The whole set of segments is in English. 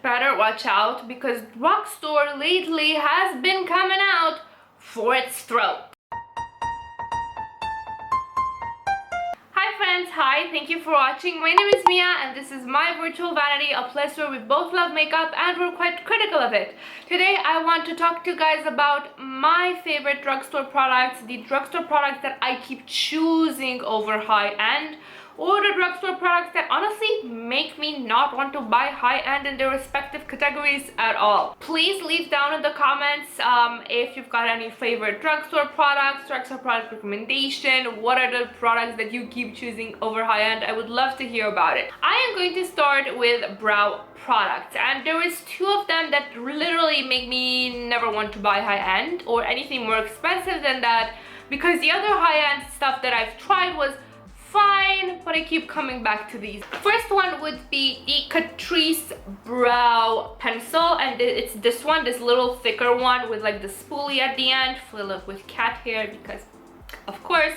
better watch out because drugstore lately has been coming out for its throat. Hi friends, hi, thank you for watching. My name is Mia and this is my virtual vanity, a place where we both love makeup and we're quite critical of it. Today I want to talk to you guys about my favorite drugstore products, the drugstore products that I keep choosing over high-end, or the drugstore products that honestly make me not want to buy high-end in their respective categories at all. Please leave down in the comments if you've got any favorite drugstore products, drugstore product recommendation, what are the products that you keep choosing over high-end. I would love to hear about it. I am going to start with brow products, and there is two of them that literally make me never want to buy high-end or anything more expensive than that, because the other high-end stuff that I've tried was fine, but I keep coming back to these. First one would be the Catrice brow pencil, and it's this one, this little thicker one with like the spoolie at the end, filled with cat hair because of course,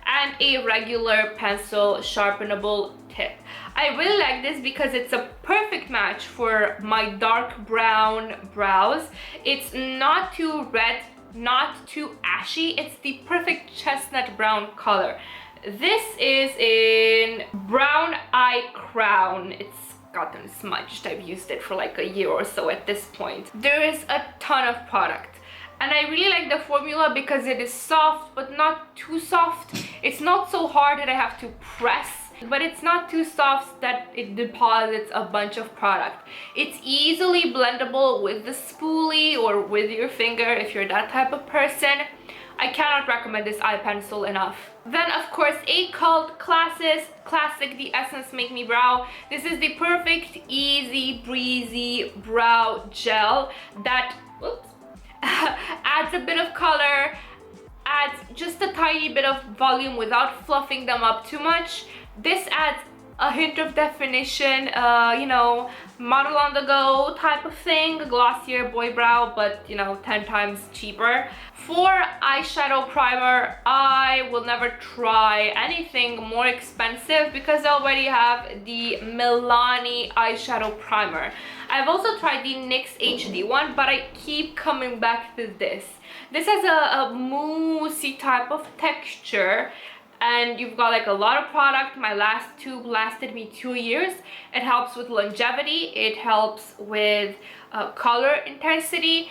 and a regular pencil sharpenable tip. I really like this because it's a perfect match for my dark brown brows. It's not too red, not too ashy, it's the perfect chestnut brown color. This is in Brown Eye Crown. It's gotten smudged. I've used it for like a year or so at this point. There is a ton of product and I really like the formula because it is soft but not too soft. It's not so hard that I have to press, but it's not too soft that it deposits a bunch of product. It's easily blendable with the spoolie or with your finger if you're that type of person. I cannot recommend this eye pencil enough. Then of course a cult classic, the Essence Make Me Brow. This is the perfect easy breezy brow gel that adds a bit of color, adds just a tiny bit of volume without fluffing them up too much. This adds a hint of definition, you know, model on the go type of thing, glossier boy brow, but you know, 10 times cheaper. For eyeshadow primer, I will never try anything more expensive because I already have the Milani eyeshadow primer. I've also tried the NYX HD one, but I keep coming back to this. This has a moussey type of texture, and you've got like a lot of product. My last tube lasted me 2 years. It helps with longevity, it helps with color intensity.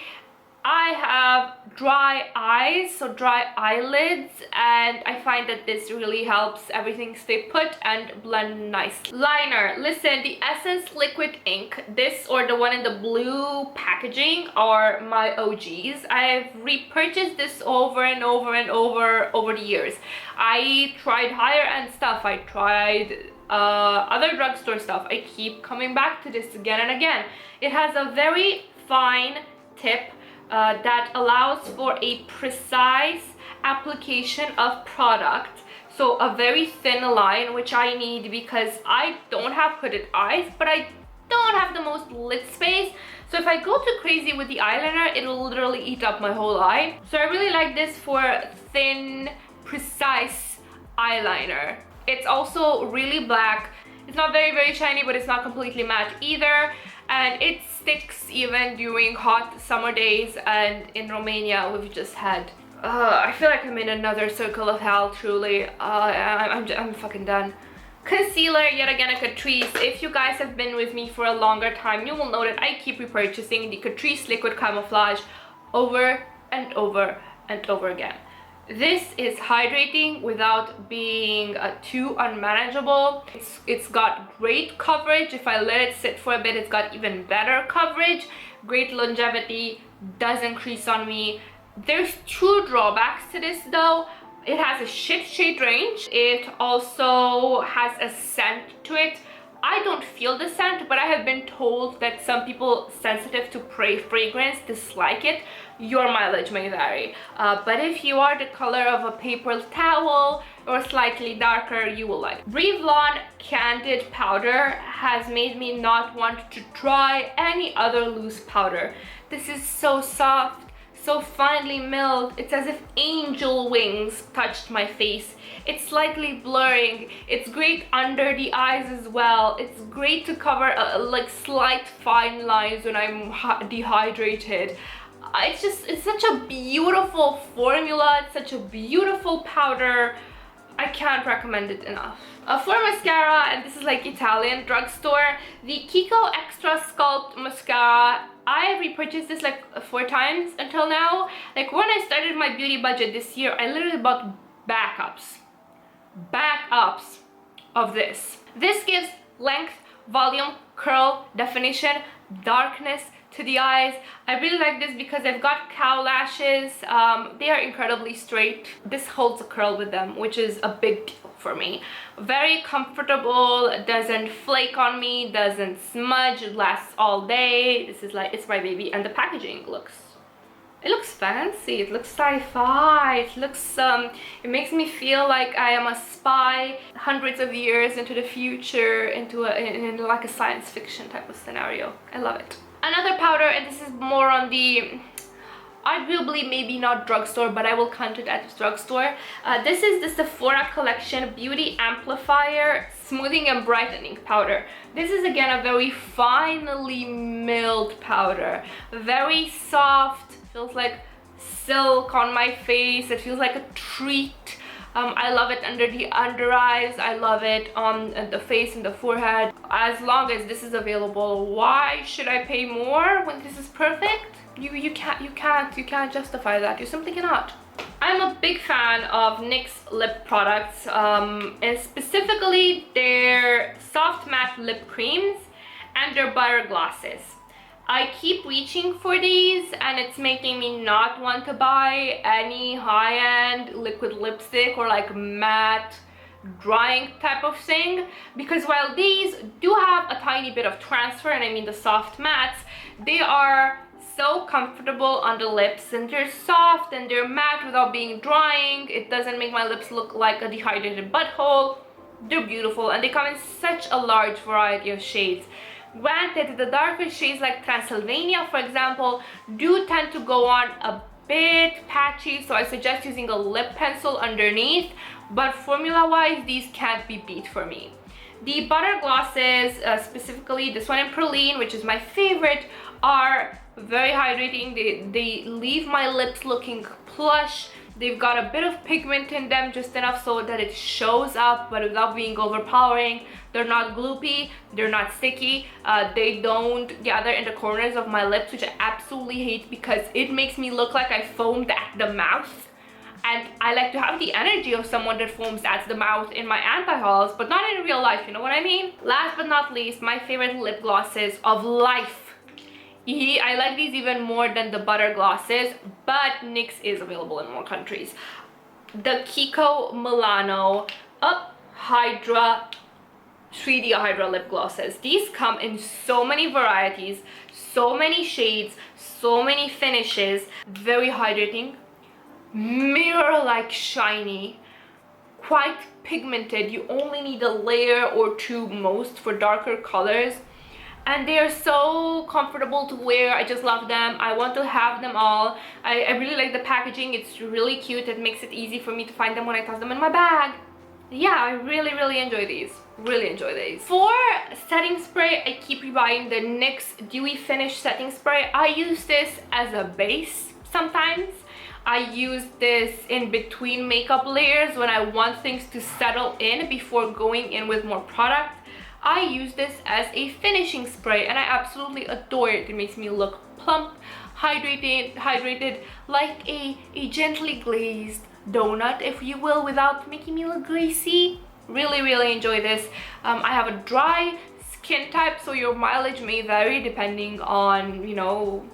I have dry eyes, so dry eyelids, and I find that this really helps everything stay put and blend nice. Liner, listen, the Essence Liquid Ink, this or the one in the blue packaging are my OGs. I've repurchased this over and over and over the years. I tried higher end stuff, I tried other drugstore stuff. I keep coming back to this again and again. It has a very fine tip that allows for a precise application of product, so a very thin line, which I need because I don't have hooded eyes, but I don't have the most lid space, so if I go too crazy with the eyeliner, it'll literally eat up my whole eye. So I really like this for thin, precise eyeliner. It's also really black. It's not very shiny, but it's not completely matte either, and it sticks even during hot summer days. And in Romania we've just had I feel like I'm in another circle of hell, truly. I'm fucking done. Concealer, yet again a Catrice. If you guys have been with me for a longer time, you will know that I keep repurchasing the Catrice Liquid Camouflage over and over and over again. This is hydrating without being too unmanageable. It's got great coverage. If I let it sit for a bit, it's got even better coverage. Great longevity, doesn't crease on me. There's two drawbacks to this though. It has a shade range. It also has a scent to it. I don't feel the scent, but I have been told that some people sensitive to fragrance dislike it. Your mileage may vary. But if you are the color of a paper towel or slightly darker, you will like it. Revlon Candid powder has made me not want to try any other loose powder. This is so soft, so finely milled. It's as if angel wings touched my face. It's slightly blurring. It's great under the eyes as well. It's great to cover like slight fine lines when I'm dehydrated. It's such a beautiful formula. It's such a beautiful powder. I can't recommend it enough. For mascara, and this is like Italian drugstore, the Kiko Extra Sculpt mascara. I repurchased this like 4 times until now. Like when I started my beauty budget this year, I literally bought backups of this. This gives length, volume, curl, definition, darkness to the eyes. I really like this because I've got cow lashes. They are incredibly straight. This holds a curl with them, which is a big deal for me. Very comfortable, doesn't flake on me, doesn't smudge, it lasts all day. This is like, it's my baby. And the packaging looks fancy, it looks sci-fi, it looks it makes me feel like I am a spy hundreds of years into the future, in like a science fiction type of scenario. I love it. Another powder, and this is more on the arguably maybe not drugstore, but I will count it as drugstore. This is the Sephora Collection Beauty Amplifier Smoothing and Brightening Powder. This is again a very finely milled powder, very soft, feels like silk on my face. It feels like a treat. I love it under the under eyes. I love it on the face and the forehead. As long as this is available, why should I pay more when this is perfect? You can't justify that. You simply cannot. I'm a big fan of NYX lip products, and specifically their soft matte lip creams and their butter glosses. I keep reaching for these and it's making me not want to buy any high-end liquid lipstick or like matte drying type of thing, because while these do have a tiny bit of transfer, and I mean the soft mattes, they are so comfortable on the lips and they're soft and they're matte without being drying. It doesn't make my lips look like a dehydrated butthole. They're beautiful and they come in such a large variety of shades. Granted, the darker shades like Transylvania, for example, do tend to go on a bit patchy, so I suggest using a lip pencil underneath, but formula-wise, these can't be beat for me. The butter glosses, specifically this one in Praline, which is my favorite, are very hydrating. They leave my lips looking plush. They've got a bit of pigment in them, just enough so that it shows up, but without being overpowering. They're not gloopy, they're not sticky, they don't gather in the corners of my lips, which I absolutely hate because it makes me look like I foamed at the mouth. And I like to have the energy of someone that foams at the mouth in my anti-hauls, but not in real life, you know what I mean? Last but not least, my favorite lip glosses of life. I like these even more than the butter glosses, but NYX is available in more countries. The Kiko Milano Hydra 3D Hydra lip glosses. These come in so many varieties, so many shades, so many finishes. Very hydrating, mirror-like shiny, quite pigmented. You only need a layer or two most for darker colors. And they are so comfortable to wear. I just love them. I want to have them all. I really like the packaging. It's really cute. It makes it easy for me to find them when I toss them in my bag. Yeah, I really enjoy these. Really enjoy these. For setting spray, I keep rebuying the NYX Dewy Finish Setting Spray. I use this as a base sometimes. I use this in between makeup layers when I want things to settle in before going in with more product. I use this as a finishing spray and I absolutely adore it. It makes me look plump, hydrated like a gently glazed donut, if you will, without making me look greasy. Really enjoy this. I have a dry skin type, so your mileage may vary depending on, you know,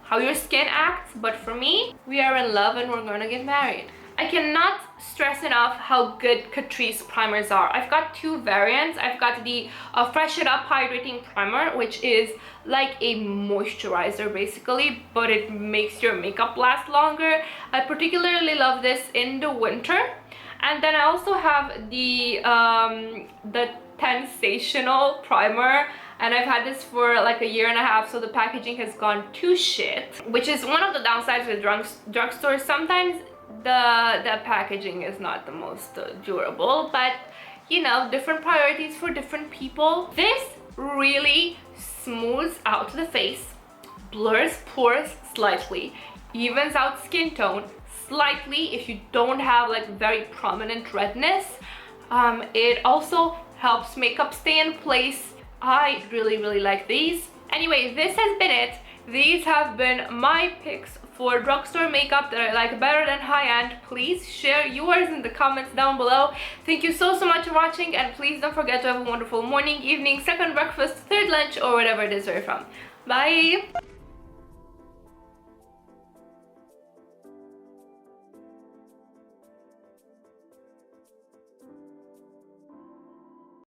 how your skin acts, but for me, we are in love and we're gonna get married. I cannot stress enough how good Catrice primers are. I've got 2 variants. I've got the Fresh It Up Hydrating Primer, which is like a moisturizer basically, but it makes your makeup last longer. I particularly love this in the winter. And then I also have the Tensational Primer, and I've had this for like a year and a half, so the packaging has gone to shit, which is one of the downsides with drugstores. Sometimes the packaging is not the most durable, but you know, different priorities for different people. This really smooths out the face, blurs pores slightly, evens out skin tone slightly if you don't have like very prominent redness. It also helps makeup stay in place. I really like these. Anyway, this has been it. These have been my picks for drugstore makeup that I like better than high-end. Please share yours in the comments down below. Thank you so much for watching, and please don't forget to have a wonderful morning, evening, second breakfast, third lunch, or whatever it is where you're from. Bye!